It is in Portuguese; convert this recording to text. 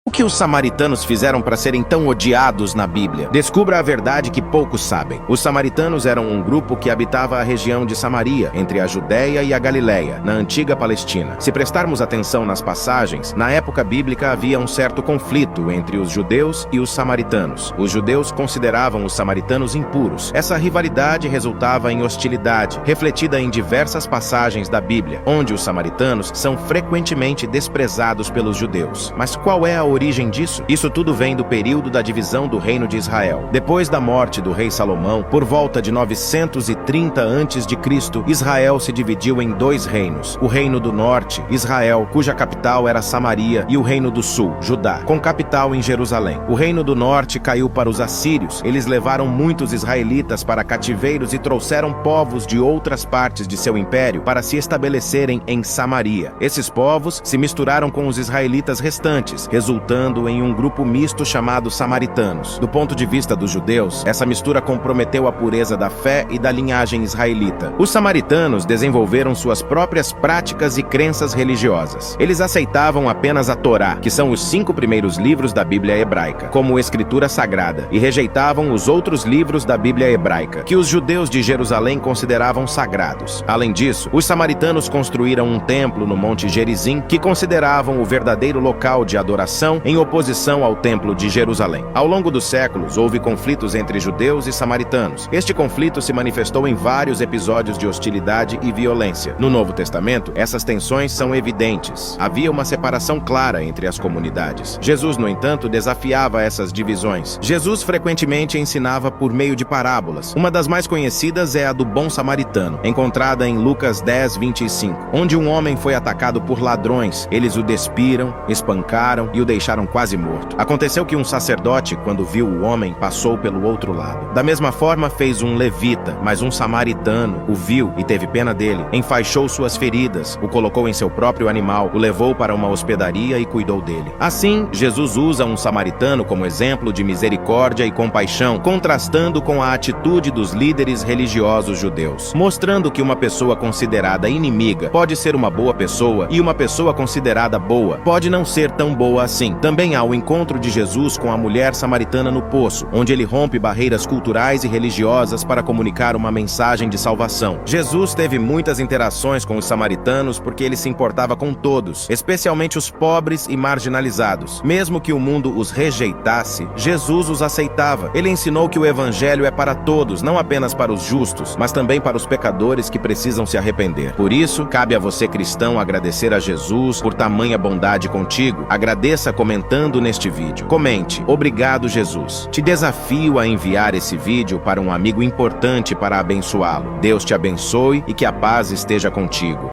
O que os samaritanos fizeram para serem tão odiados na Bíblia? Descubra a verdade que poucos sabem. Os samaritanos eram um grupo que habitava a região de Samaria, entre a Judéia e a Galiléia, na antiga Palestina. Se prestarmos atenção nas passagens, na época bíblica havia um certo conflito entre os judeus e os samaritanos. Os judeus consideravam os samaritanos impuros. Essa rivalidade resultava em hostilidade, refletida em diversas passagens da Bíblia, onde os samaritanos são frequentemente desprezados pelos judeus. Mas qual é a origem disso? Isso tudo vem do período da divisão do reino de Israel. Depois da morte do rei Salomão, por volta de 930 a.C., Israel se dividiu em dois reinos. O reino do norte, Israel, cuja capital era Samaria, e o reino do sul, Judá, com capital em Jerusalém. O reino do norte caiu para os assírios. Eles levaram muitos israelitas para cativeiros e trouxeram povos de outras partes de seu império para se estabelecerem em Samaria. Esses povos se misturaram com os israelitas restantes, resultando em um grupo misto chamado samaritanos. Do ponto de vista dos judeus, essa mistura comprometeu a pureza da fé e da linhagem israelita. Os samaritanos desenvolveram suas próprias práticas e crenças religiosas. Eles aceitavam apenas a Torá, que são os 5 primeiros livros da Bíblia hebraica, como escritura sagrada, e rejeitavam os outros livros da Bíblia hebraica, que os judeus de Jerusalém consideravam sagrados. Além disso, os samaritanos construíram um templo no Monte Gerizim, que consideravam o verdadeiro local de adoração em oposição ao Templo de Jerusalém. Ao longo dos séculos, houve conflitos entre judeus e samaritanos. Este conflito se manifestou em vários episódios de hostilidade e violência. No Novo Testamento, essas tensões são evidentes. Havia uma separação clara entre as comunidades. Jesus, no entanto, desafiava essas divisões. Jesus frequentemente ensinava por meio de parábolas. Uma das mais conhecidas é a do bom samaritano, encontrada em Lucas 10:25, onde um homem foi atacado por ladrões. Eles o despiram, espancaram e o deixaram quase morto. Aconteceu que um sacerdote, quando viu o homem, passou pelo outro lado. Da mesma forma fez um levita, mas um samaritano o viu e teve pena dele. Enfaixou suas feridas, o colocou em seu próprio animal, o levou para uma hospedaria e cuidou dele. Assim, Jesus usa um samaritano como exemplo de misericórdia e compaixão, contrastando com a atitude dos líderes religiosos judeus, mostrando que uma pessoa considerada inimiga pode ser uma boa pessoa e uma pessoa considerada boa pode não ser tão boa assim. Também há o encontro de Jesus com a mulher samaritana no poço, onde ele rompe barreiras culturais e religiosas para comunicar uma mensagem de salvação. Jesus teve muitas interações com os samaritanos porque ele se importava com todos, especialmente os pobres e marginalizados. Mesmo que o mundo os rejeitasse, Jesus os aceitava. Ele ensinou que o evangelho é para todos, não apenas para os justos, mas também para os pecadores que precisam se arrepender. Por isso, cabe a você, cristão, agradecer a Jesus por tamanha bondade contigo. Agradeça comentando neste vídeo. Comente: obrigado, Jesus. Te desafio a enviar esse vídeo para um amigo importante para abençoá-lo. Deus te abençoe e que a paz esteja contigo.